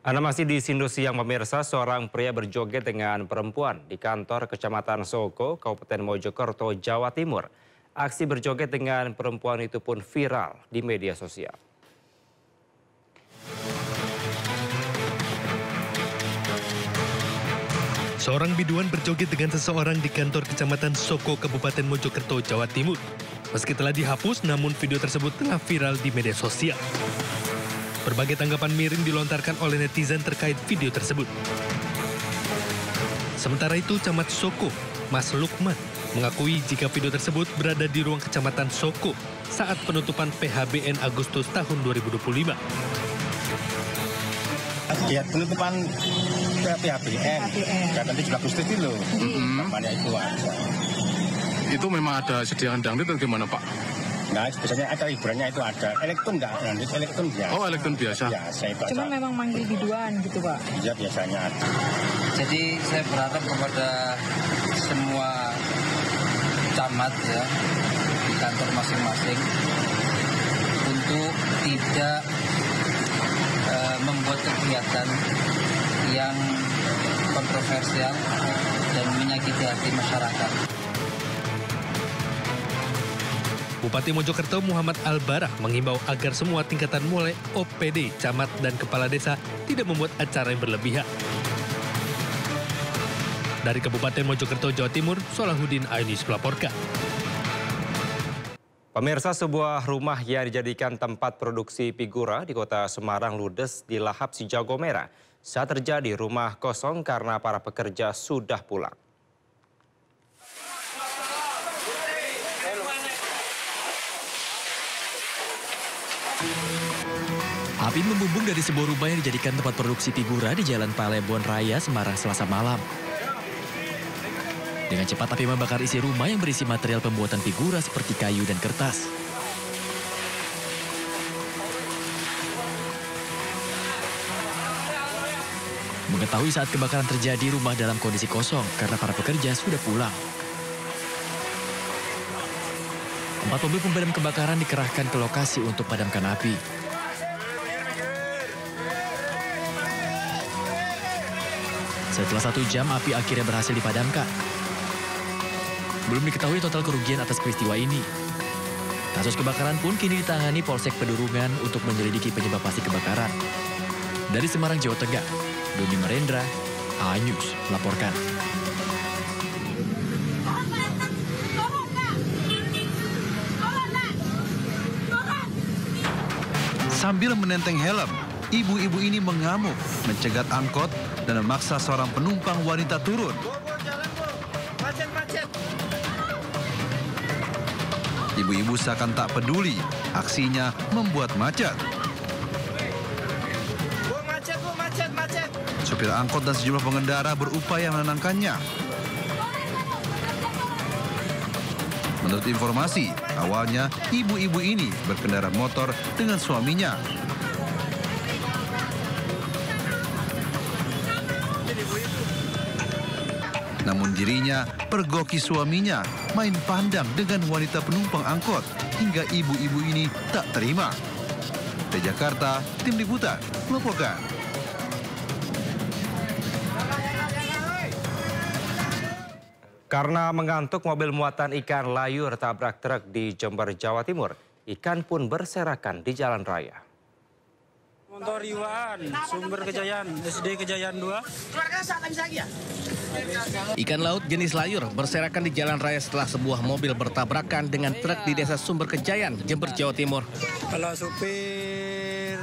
Anda masih di Sindo Siang pemirsa, seorang pria berjoget dengan perempuan di kantor Kecamatan Soko, Kabupaten Mojokerto, Jawa Timur. Aksi berjoget dengan perempuan itu pun viral di media sosial. Seorang biduan berjoget dengan seseorang di kantor Kecamatan Soko, Kabupaten Mojokerto, Jawa Timur. Meski telah dihapus, namun video tersebut telah viral di media sosial. Berbagai tanggapan miring dilontarkan oleh netizen terkait video tersebut. Sementara itu, Camat Soko, Mas Lukman, mengakui jika video tersebut berada di ruang Kecamatan Soko saat penutupan PHBN Agustus tahun 2025. Ya, penutupan PHBN, karena 17 Agustus itu loh. Itu ada. Itu memang ada sediaan dangdut atau gimana, Pak? Nah, biasanya ada hiburannya itu ada. Elektron enggak, elektron biasa. Oh, elektron biasa. Biasa itu. Cuma memang manggil biduan gitu, Pak? Iya, biasanya ada. Jadi saya berharap kepada semua camat ya di kantor masing-masing untuk tidak membuat kegiatan yang kontroversial dan menyakiti hati masyarakat. Bupati Mojokerto Muhammad Al-Barah menghimbau agar semua tingkatan mulai OPD, camat, dan kepala desa tidak membuat acara yang berlebihan. Dari Kabupaten Mojokerto, Jawa Timur, Solahuddin Ayunis melaporkan. Pemirsa, sebuah rumah yang dijadikan tempat produksi figura di kota Semarang ludes dilahap si jago merah. Saat terjadi, rumah kosong karena para pekerja sudah pulang. Api membumbung dari sebuah rumah yang dijadikan tempat produksi figura di Jalan Palembon Raya, Semarang, Selasa malam. Dengan cepat api membakar isi rumah yang berisi material pembuatan figura seperti kayu dan kertas. Mengetahui saat kebakaran terjadi, rumah dalam kondisi kosong karena para pekerja sudah pulang. 4 mobil pemadam kebakaran dikerahkan ke lokasi untuk padamkan api. Setelah 1 jam, api akhirnya berhasil dipadamkan. Belum diketahui total kerugian atas peristiwa ini. Kasus kebakaran pun kini ditangani Polsek Pedurungan untuk menyelidiki penyebab pasti kebakaran. Dari Semarang, Jawa Tengah, Doni Merendra, A-News melaporkan. Sambil menenteng helm, ibu-ibu ini mengamuk, mencegat angkot, dan memaksa seorang penumpang wanita turun. Ibu-ibu seakan tak peduli, aksinya membuat macet. Supir angkot dan sejumlah pengendara berupaya menenangkannya. Menurut informasi, awalnya ibu-ibu ini berkendara motor dengan suaminya. Namun dirinya pergoki suaminya main pandang dengan wanita penumpang angkot hingga ibu-ibu ini tak terima. Dari Jakarta, Tim Liputan melaporkan. Karena mengantuk, mobil muatan ikan layur tabrak truk di Jember, Jawa Timur. Ikan pun berserakan di jalan raya. Motor Iwan, Sumber Kejayaan, SD Kejayaan 2. Ikan laut jenis layur berserakan di jalan raya setelah sebuah mobil bertabrakan dengan truk di desa Sumber Kejayaan, Jember, Jawa Timur. Kalau supir,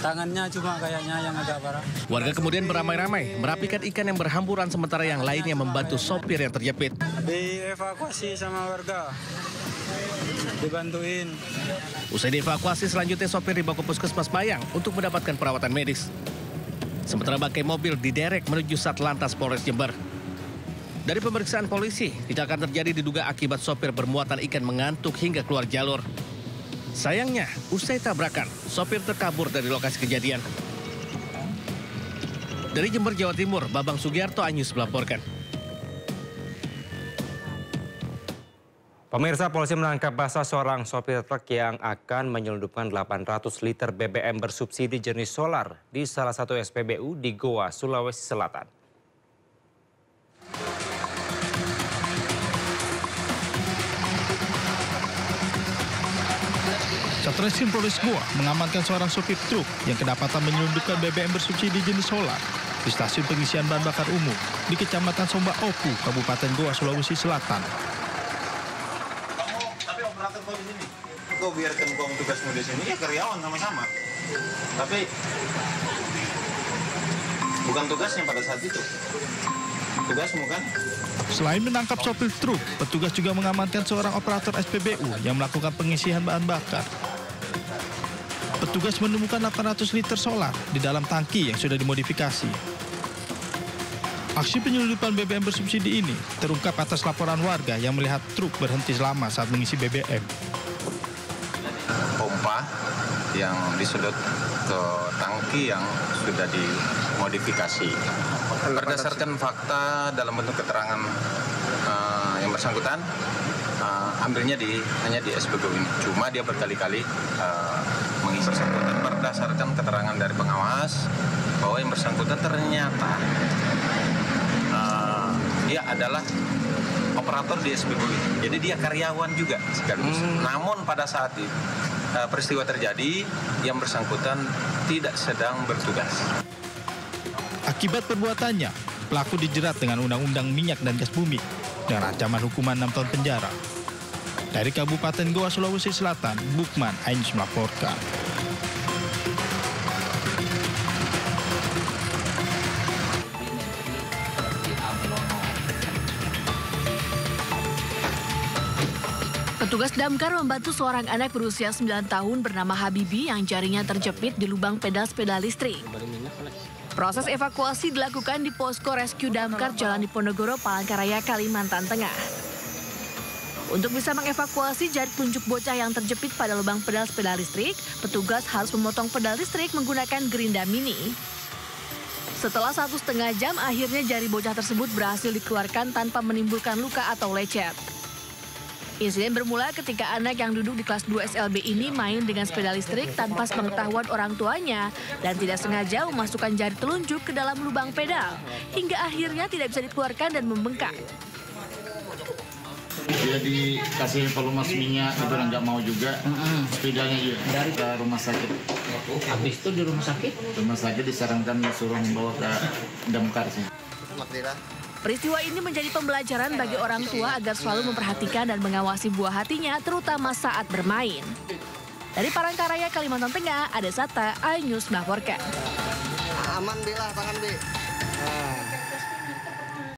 tangannya cuma kayaknya yang agak parah. Warga kemudian beramai-ramai merapikan ikan yang berhamburan sementara yang lainnya membantu sopir yang terjepit. Dievakuasi sama warga, dibantuin. Usai dievakuasi, selanjutnya sopir dibawa ke Puskesmas Bayang untuk mendapatkan perawatan medis. Sementara bangkai mobil diderek menuju Satlantas Polres Jember. Dari pemeriksaan polisi, kecelakaan terjadi diduga akibat sopir bermuatan ikan mengantuk hingga keluar jalur. Sayangnya, usai tabrakan, sopir terkabur dari lokasi kejadian. Dari Jember, Jawa Timur, Babang Sugiarto, A-News melaporkan. Pemirsa, polisi menangkap basah seorang sopir truk yang akan menyelundupkan 800 liter BBM bersubsidi jenis solar di salah satu SPBU di Goa, Sulawesi Selatan. Satreskrim Polres Goa mengamankan seorang sopir truk yang kedapatan menyelundupkan BBM bersubsidi jenis solar di stasiun pengisian bahan bakar umum di Kecamatan Somba Oku, Kabupaten Goa, Sulawesi Selatan. Tapi operator kau di sini, kau biarkan kau tugasmu di sini, ya karyawan sama-sama. Tapi bukan tugasnya pada saat itu. Tugasmu kan? Selain menangkap sopir truk, petugas juga mengamankan seorang operator SPBU yang melakukan pengisian bahan bakar. Petugas menemukan 800 liter solar di dalam tangki yang sudah dimodifikasi. Aksi penyelundupan BBM bersubsidi ini terungkap atas laporan warga yang melihat truk berhenti lama saat mengisi BBM. Pompa yang disudut ke tangki yang sudah dimodifikasi. Berdasarkan fakta dalam bentuk keterangan yang bersangkutan, ambilnya hanya di SPBU ini. Cuma dia berkali-kali mengisi bersangkutan berdasarkan keterangan dari pengawas bahwa yang bersangkutan ternyata dia adalah operator di SPBU ini. Jadi dia karyawan juga sekaligus. Namun pada saat itu peristiwa terjadi, yang bersangkutan tidak sedang bertugas. Akibat perbuatannya, pelaku dijerat dengan Undang-Undang Minyak dan Gas Bumi dengan ancaman hukuman 6 tahun penjara. Dari Kabupaten Goa, Sulawesi Selatan, Bukman Ainus melaporkan. Petugas damkar membantu seorang anak berusia 9 tahun bernama Habibi yang jarinya terjepit di lubang pedal sepeda listrik. Proses evakuasi dilakukan di posko rescue damkar Jalan Diponegoro, Palangkaraya, Kalimantan Tengah. Untuk bisa mengevakuasi jari telunjuk bocah yang terjepit pada lubang pedal sepeda listrik, petugas harus memotong pedal listrik menggunakan gerinda mini. Setelah 1,5 jam, akhirnya jari bocah tersebut berhasil dikeluarkan tanpa menimbulkan luka atau lecet. Insiden bermula ketika anak yang duduk di kelas 2 SLB ini main dengan sepeda listrik tanpa sepengetahuan orang tuanya dan tidak sengaja memasukkan jari telunjuk ke dalam lubang pedal, hingga akhirnya tidak bisa dikeluarkan dan membengkak. Dia dikasih pelumas minyak itu nggak mau juga, sepedanya juga dari ke rumah sakit. Habis itu di rumah sakit disarankan suruh membawa ke damkar sih. Peristiwa ini menjadi pembelajaran bagi orang tua agar selalu memperhatikan dan mengawasi buah hatinya, terutama saat bermain. Dari Palangkaraya, Kalimantan Tengah, Ada Sata, iNews melaporkan. Aman, Bi lah, tangan, Bi.